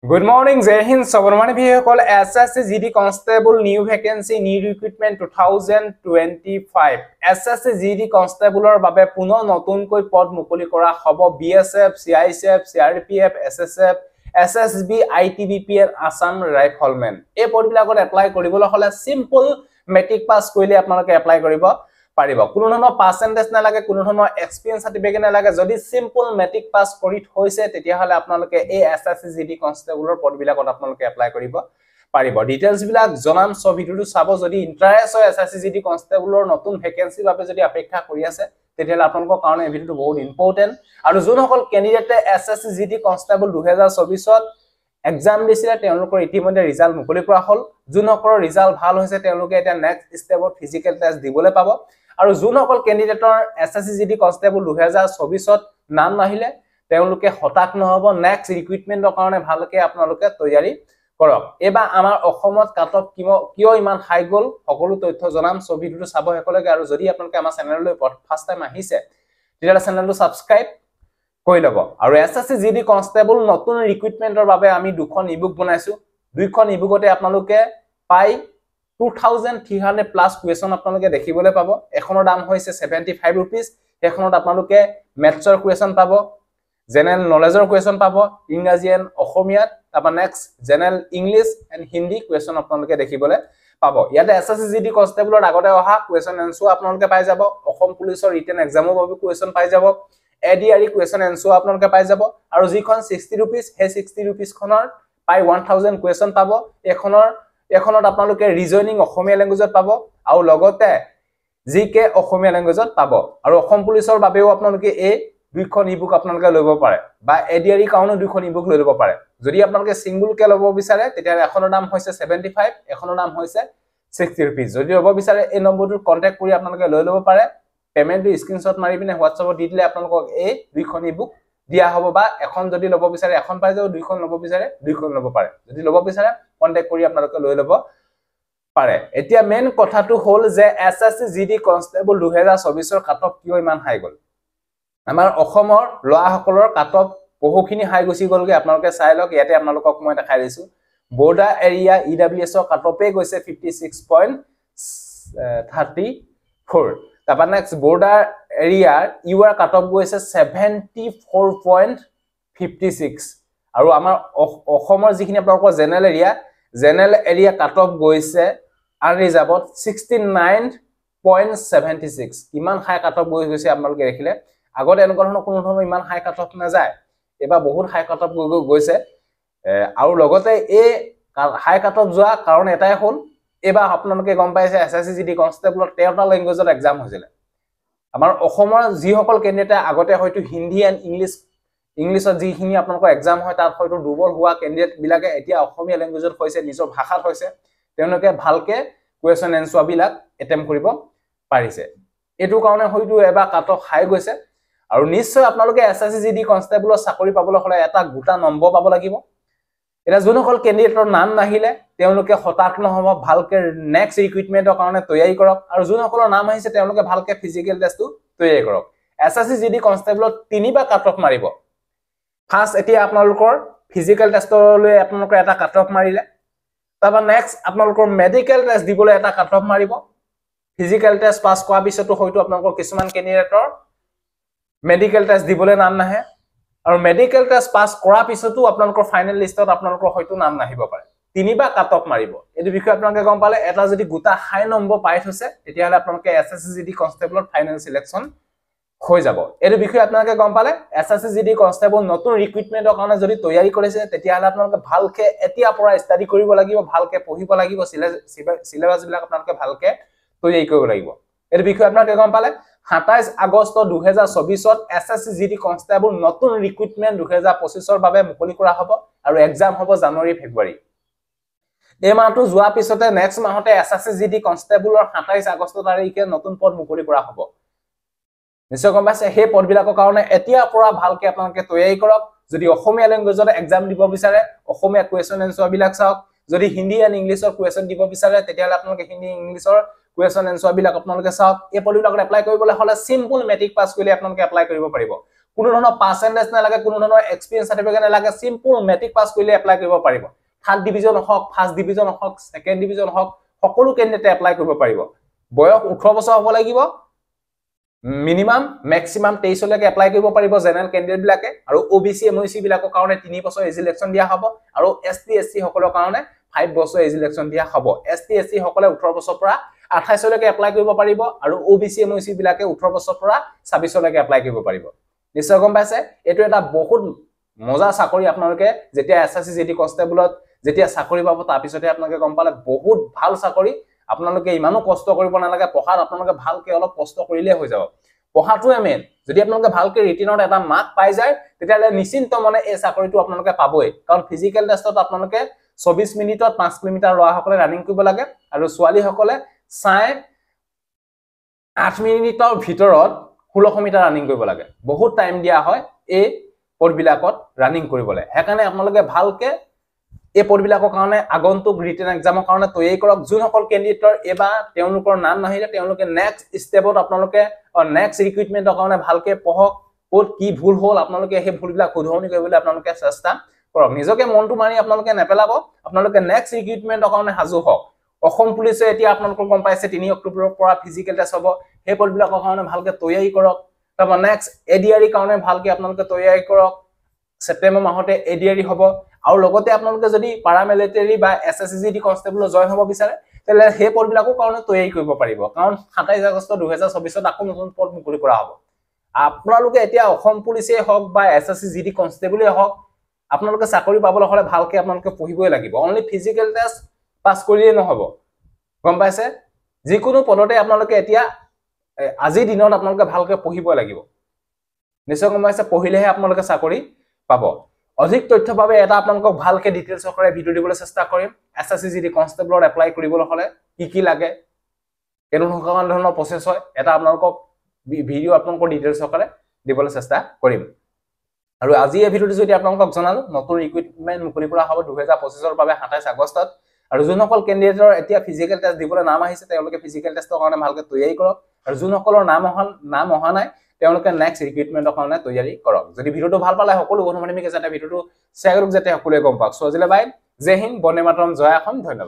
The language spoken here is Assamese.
Good morning, Jai Hind. Sabarmani Bhiyakol SSC GD Constable new vacancy new recruitment 2025. SSC GD Constable babe puno notun koi pod mukoli kora hobo BSF, CISF, CRPF, SSF, SSB, ITBPL, Assam Riflemen. E pod bilakot apply koribole hole simple metric pass koile apnaloke apply koribo পাৰিব কোনো ধৰণৰ পাৰ্সেন্টেজ না লাগে কোনো ধৰণৰ এক্সপেৰিয়েন্স সাৰ্টিফিকেট না লাগে যদি সিম্পল মেট্ৰিক পাস কৰি হৈছে তেতিয়া হলে আপোনালোকে এই এসএসসি জিডি কনস্টেবলৰ পদবিলাকত আপোনালোকে এপ্লাই কৰিব পাৰিব ডিটেইলছ বিলাক জনাম সব ভিডিওটো চাব যদি ইন্টাৰেষ্ট হয় এসএসসি জিডি কনস্টেবলৰ নতুন ভ্যাকেন্সিৰ বাবে যদি অপেক্ষা কৰি আছে তেতিয়া আপোনালোকৰ কাৰণে এই ভিডিওটো বহুত ইম্পৰ্টেন্ট আৰু যোনসকল ক্যান্ডিডেটে এসএসসি জিডি কনস্টেবল 2024 ত এক্সাম দিছিলে তেওঁলোকৰ ইতিমধ্যে ৰিজাল্ট মুকলি কৰা হ'ল যোনসকলৰ ৰিজাল্ট ভাল হৈছে তেওঁলোকে এটা নেক্সট ষ্টেপত ফিজিক্যাল টেষ্ট দিবলৈ পাব আৰু যোনসকল ক্যান্ডিডেটৰ এসএসসি জিডি কনস্টেবল 2024 ত নাম নাহিলে তেওঁলোকে হতাশ নহব নেক্সট ৰিক্ৰুটমেন্টৰ কাৰণে ভালকে আপোনালোকে তৈয়াৰী কৰক এবা আমাৰ অসমত কাটক কিয় ইমান হাই গল সকলো তথ্য জনাম সব ভিডিওটো চাব একলগে আৰু যদি আপোনালোকে আমাৰ চেনেললৈ ফাৰ্স্ট টাইম আহিছে তেতিয়া চেনেলটো সাবস্ক্ৰাইব কৰি লব আৰু এসএসসি জিডি কনস্টেবল নতুন ৰিক্ৰুটমেন্টৰ বাবে আমি দুখন ইবুক বনাইছো দুইখন ইবুকতে আপোনালোকে পাই 2300 প্লাস কুৱেশ্যন আপোনালোকে দেখিবলৈ পাব এখনৰ দাম হৈছে 75 रुपीस এখনত আপোনালোকে মেথছৰ কুৱেশ্যন পাব জেনাৰেল নলেজৰ কুৱেশ্যন পাব ইংৰাজী এণ্ড অসমীয়াত তাৰপা next general English and Hindi question আপোনালোকে দেখিবলৈ পাব ইয়াতে এসএসসি জিডি কনস্টেবলৰ আগতে অহা কুৱেশ্যন এনসাৰ আপোনালোকে পাই যাব অসম পুলিচৰ ৰিটেন এক্সামৰ বাবে কুৱেশ্যন পাই যাব এডিআৰই কুৱেশ্যন এনসাৰ আপোনালোকে পাই যাব আৰু যিখন 60 रुपीस হে 60 रुपीस খনৰ পাই 1000 কুৱেশ্যন পাব এখনত আপোনালোকে ৰিজনিং অসমীয়া ল্যাঙ্গুৱেজত পাব আৰু লগতে জিকে অসমীয়া ল্যাঙ্গুৱেজত পাব আৰু অসম পুলিচৰ বাবেও আপোনালোকে এই দুইখন ইবুক আপোনালোকে লব পাৰে বা এডিআৰই কাৰণে দুইখন ইবুক লৈ লব পাৰে যদি আপোনালোকে সিঙ্গল কে লব বিচাৰে তেতিয়া এখনৰ দাম হৈছে 75 এখনৰ দাম হৈছে 60 रुपीस যদি লব বিচাৰে এই নম্বৰটো কন্টাক্ট কৰি আপোনালোকে লৈ লব পাৰে পেমেন্টটো স্ক্ৰিনশ্বট মাৰি পিনে হোৱাটছআপত দি দিলে আপোনালোকক এই দুইখন ইবুক দিয়া হ'ব বা এখন যদি লব বিচাৰে এখন পাই যাব দুইখন লব বিচাৰে দুইখন লব পাৰে যদি লব বিচাৰে কন্টাক্ট কৰি আপোনালোকে লৈ লব পাৰে এতিয়া মেইন কথাটো হ'ল যে এসএসসি জিডি কনস্টেবল 2024 ৰ কাটঅফ কিয় ইমান হাই গল আমাৰ অসমৰ লৰাসকলৰ কাটঅফ বহুখিনি হাই গুছি গলগে আপোনালোকে চাই লওক ইয়াতে আপোনালোকক মই দেখাই দিছো বৰ্ডাৰ এৰিয়া ইডব্লিউএছ ৰ কাটঅফে গৈছে 56.34 তাৰপা নেক্সট বৰ্ডাৰ এৰিয়াৰ ইউআৰ কাটঅফ গৈছে 74.56 আৰু আমাৰ অসমৰ যিখিনি আপোনালোকৰ জেনাৰেল এৰিয়া কাটঅফ গৈছে আনৰিজাৰ্ভত 69.76 কিমান হাই কাটঅফ গৈছে আপোনালোকে দেখিলে আগতে এনেকুৱা কোনো ধৰণৰ ইমান হাই কাটঅফ না যায় এবা বহুত হাই কাটঅফ গৈছে আৰু লগতে এই হাই কাটঅফ যোৱা কাৰণ এটাই হ'ল এবা আপোনালোকে গম পাইছে এসএসসি জিডি কনস্টেবলৰ 13টা ল্যাঙ্গুৱেজত এক্সাম হৈছিল আমাৰ অসমৰ যিসকল ক্যান্ডিডেট আগতে হয়তো হিন্দী এণ্ড ইংলিশত যিখিনি আপোনালোকৰ এক্সাম হয় তাত হয়তো দুৰ্বল হোৱা ক্যান্ডিডেট বিলাকে এতিয়া অসমীয়া ল্যাঙ্গুৱেজত হৈছে নিজৰ ভাষাত হৈছে তেওঁলোকে ভালকে কুৱেশ্যন এনসাৰ বিলাক এটেম্প কৰিব পাৰিছে এটো কাৰণে হয়তো এবা কাটঅফ হাই গৈছে আৰু নিশ্চয় আপোনালোকে এসএসসি জিডি কনস্টেবলৰ চাকৰি পাবলৈ হলে এটা গোটা নম্বৰ পাব লাগিব এটা যোনসকল ক্যান্ডিডেটৰ নাম নাহিলে তেওঁলোকে হতাশ নহব ভালকে নেক্সট ৰিক্ৰুটমেন্টৰ কাৰণে তৈয়াৰী কৰক আৰু যোনসকলৰ নাম আহিছে তেওঁলোকে ভালকে ফিজিক্যাল টেষ্টটো তৈয়াৰী কৰক এসএসসি জিডি কনস্টেবলত তিনিবা কাটঅফ মাৰিব ফাৰ্স্ট এতিয়া আপোনালোকৰ ফিজিক্যাল টেষ্টলৈ আপোনালোকৰ এটা কাটঅফ মাৰিলে তাৰপা নেক্সট আপোনালোকৰ মেডিকেল টেষ্ট দিবলৈ এটা কাটঅফ মাৰিব ফিজিক্যাল টেষ্ট পাস কৰা পিছতো হয়তো আপোনালোকৰ কিছুমান ক্যান্ডিডেটৰ মেডিকেল টেষ্ট দিবলৈ নাম নাহে আৰু মেডিকেল টেষ্ট পাস কৰা পিছতো আপোনালোকৰ ফাইনেল লিষ্টত আপোনালোকৰ হয়তো নাম নাহিব পাৰে তিনিবা কাটঅফ মাৰিব এই বিষয়ে আপোনালোকে গম পালে এটা যদি গোটা হাই নম্বৰ পাই থৈছে তেতিয়া হলে আপোনালোকে এসএসসি জিডি কনস্টেবলৰ ফাইনেল সিলেকশন হৈ যাব এই বিষয়ে আপোনালোকে গম পালে এসএসসি জিডি কনস্টেবল নতুন ৰিক্ৰুটমেন্টৰ কাৰণে যদি তৈয়াৰী কৰিছে তেতিয়া হলে আপোনালোকে ভালকে এতিয়া পৰা ষ্টাডি কৰিব লাগিব ভালকে পঢ়িব লাগিব সিলেবাস বিলাক আপোনালোকে ভালকে তৈয়াৰী কৰিব লাগিব এই বিষয়ে আপোনালোকে গম পালে 27 আগষ্ট 2024 ত এসএসসি জিডি কনস্টেবল নতুন ৰিক্ৰুটমেন্ট 2025 ৰ বাবে মুকলি কৰা হ'ব আৰু এক্সাম হ'ব জানুৱাৰী ফেব্ৰুৱাৰী এই মাহটো যোৱা পিছতে নেক্সট মাহতে এসএসসি জিডি কনস্টেবলৰ 27 আগষ্ট তাৰিখে নতুন পদ মুকলি কৰা হ'ব নিশ্চয় গম পাইছে সেই পদবিলাকৰ কাৰণে এতিয়া পৰা ভালকে আপোনালোকে তৈয়াৰী কৰক যদি অসমীয়া ল্যাঙ্গুৱেজত এক্সাম দিব বিচাৰে অসমীয়া কুৱেশ্যন এনসাৰ বিলাক চাওক যদি হিন্দী এণ্ড ইংলিশৰ কুৱেশ্যন দিব বিচাৰে তেতিয়া হলে আপোনালোকে হিন্দী ইংলিশৰ কুৱেশ্যন এনসাৰ বিলাক আপোনালোকে চাওক এই পদবিলাকত এপ্লাই কৰিবলৈ হলে সিম্পল মেট্ৰিক পাস কৰিলে আপোনালোকে এপ্লাই কৰিব পাৰিব কোনো ধৰণৰ পাৰ্চেন্টেজ নালাগে, কোনো ধৰণৰ এক্সপিৰিয়েন্স সাৰ্টিফিকেট নালাগে, সিম্পল মেট্ৰিক পাছ কৰিলে এপ্লাই কৰিব পাৰিব। থাৰ্ড ডিভিজন হওক, ফাৰ্ষ্ট ডিভিজন হওক, সেকেন্ড ডিভিজন হওক, সকলো কেণ্ডিডেটে এপ্লাই কৰিব পাৰিব। বয়স 18 বছৰ হ'ব লাগিব, মিনিমাম মেক্সিমাম 23 লৈকে এপ্লাই কৰিব পাৰিব জেনেৰেল কেণ্ডিডেট বিলাকে, আৰু ওবিসি এমওসি বিলাকৰ কাৰণে 3 বছৰ এজ ইলেকশ্যন দিয়া হ'ব, আৰু এছটি এছচি সকলৰ কাৰণে 5 বছৰ এজ ইলেকশ্যন দিয়া হ'ব। এছটি এছচি সকলে 18 বছৰ পৰা 28 লৈকে এপ্লাই কৰিব পাৰিব, আৰু ওবিসি এমওসি বিলাকে 18 বছৰ পৰা 26 লৈকে এপ্লাই কৰিব পাৰিব। নিশ্চয় গম পাইছে, এইটো এটা বহুত মজা চাকৰি। আপোনালোকে যেতিয়া এছএছচি জিডি কনষ্টেবলত যেতিয়া চাকৰি পাব, তাৰ পিছতে আপোনালোকে গম পালে বহুত ভাল চাকৰি। আপোনালোকে ইমানো কষ্ট কৰিব নালাগে, পঢ়াত আপোনালোকে ভালকে অলপ কষ্ট কৰিলে হৈ যাব। পঢ়াটোৱে মেইন। যদি আপোনালোকে ভালকে ৰিটেনত এটা মাৰ্ক পাই যায়, তেতিয়াহ'লে নিশ্চিন্ত মনে এই চাকৰিটো আপোনালোকে পাবই। কাৰণ ফিজিকেল টেষ্টত আপোনালোকে 24 মিনিটত 5 কিলোমিটাৰ ল'ৰাসকলে ৰানিং কৰিব লাগে, আৰু ছোৱালীসকলে 8 মিনিটৰ ভিতৰত 1600 মিটাৰ ৰানিং কৰিব লাগে। বহুত টাইম দিয়া হয় এই পদবিলাকত ৰানিং কৰিবলৈ। সেইকাৰণে আপোনালোকে ভালকে এই পদবিলাকৰ কাৰণে আগন্তুক ৰিটেন এক্সামৰ কাৰণে তৈয়াৰী কৰক। যোনসকল কেণ্ডিডেটৰ এবাৰ তেওঁলোকৰ নাম নাহিলে, তেওঁলোকে নেক্সট ষ্টেপত আপোনালোকে নেক্সট ৰিক্ৰুইটমেণ্টৰ কাৰণে ভালকে পঢ়ক। ক'ত কি ভুল হ'ল আপোনালোকে সেই ভুলবিলাক শুধৰণি কৰিবলৈ আপোনালোকে চেষ্টা কৰক। নিজকে মনটো মাৰি আপোনালোকে নেপেলাব, আপোনালোকে নেক্সট ৰিক্ৰুইটমেণ্টৰ কাৰণে সাজু হওক। অসম পুলিচে এতিয়া আপোনালোকক গম পাইছে 3 অক্টোবৰৰ পৰা ফিজিকেল টেষ্ট হ'ব। সেই পদবিলাকৰ কাৰণে ভালকে তৈয়াৰী কৰক। তাৰপৰা নেক্সট এডিআৰিৰ কাৰণে ভালকে আপোনালোকে তৈয়াৰী কৰক। সেপ্টেম্বৰ মাহতে এডিআৰি হ'ব। আৰু লগতে আপোনালোকে যদি পাৰামিলিটাৰী বা এছএছচি জিডি কনষ্টেবলত জইন হ'ব বিচাৰে, তেতিয়াহ'লে সেই পদবিলাকৰ কাৰণে তৈয়াৰী কৰিব পাৰিব। কাৰণ 27 আগষ্ট 2024ত আকৌ নতুন পদ মুকলি কৰা হ'ব। আপোনালোকে এতিয়া অসম পুলিচেই হওক বা এছএছচি জিডি কনষ্টেবলেই হওক, আপোনালোকে চাকৰি পাবলৈ হ'লে ভালকে আপোনালোকে পঢ়িবই লাগিব। অনলি ফিজিকেল টেষ্ট পাছ কৰিলেই নহ'ব, গম পাইছে। যিকোনো পদতে আপোনালোকে এতিয়া আজিৰ দিনত আপোনালোকে ভালকে পঢ়িবই লাগিব। নিশ্চয় গম পাইছে, পঢ়িলেহে আপোনালোকে চাকৰি পাব। অধিক তথ্যৰ বাবে এটা আপোনালোকক ভালকে ডিটেইলছ সহকাৰে ভিডিঅ' দিবলৈ চেষ্টা কৰিম। এছএছচি জিডি কনষ্টেবলত এপ্লাই কৰিবলৈ হ'লে কি লাগে, কেনেকুৱা ধৰণৰ প্ৰচেছ হয়, এটা আপোনালোকক ভিডিঅ' আপোনালোকৰ ডিটেইলছ সহকাৰে দিবলৈ চেষ্টা কৰিম। আৰু আজি এই ভিডিঅ'টো যদি আপোনালোকক জনালো, নতুন ৰিক্ৰুইটমেণ্ট মুকলি কৰা হ'ব 2025ৰ বাবে 27 আগষ্টত। আৰু যোনসকল কেণ্ডিডেটৰ এতিয়া ফিজিকেল টেষ্ট দিবলৈ নাম আহিছে, তেওঁলোকে ফিজিকেল টেষ্টৰ কাৰণে ভালকে তৈয়াৰী কৰক। আৰু যোনসকলৰ নাম অহা নাই, তেওঁলোকে নেক্সট ৰিক্ৰুইটমেণ্টৰ কাৰণে তৈয়াৰী কৰক। যদি ভিডিঅ'টো ভাল পালে সকলো বন্ধু বান্ধৱীকে যাতে ভিডিঅ'টো শ্বেয়াৰ কৰক, যাতে সকলোৱে গম পাওক। সো আজিলৈ বাই, জয় হিন্দ, বন্দে মাতৰম, জয় অসম, ধন্যবাদ।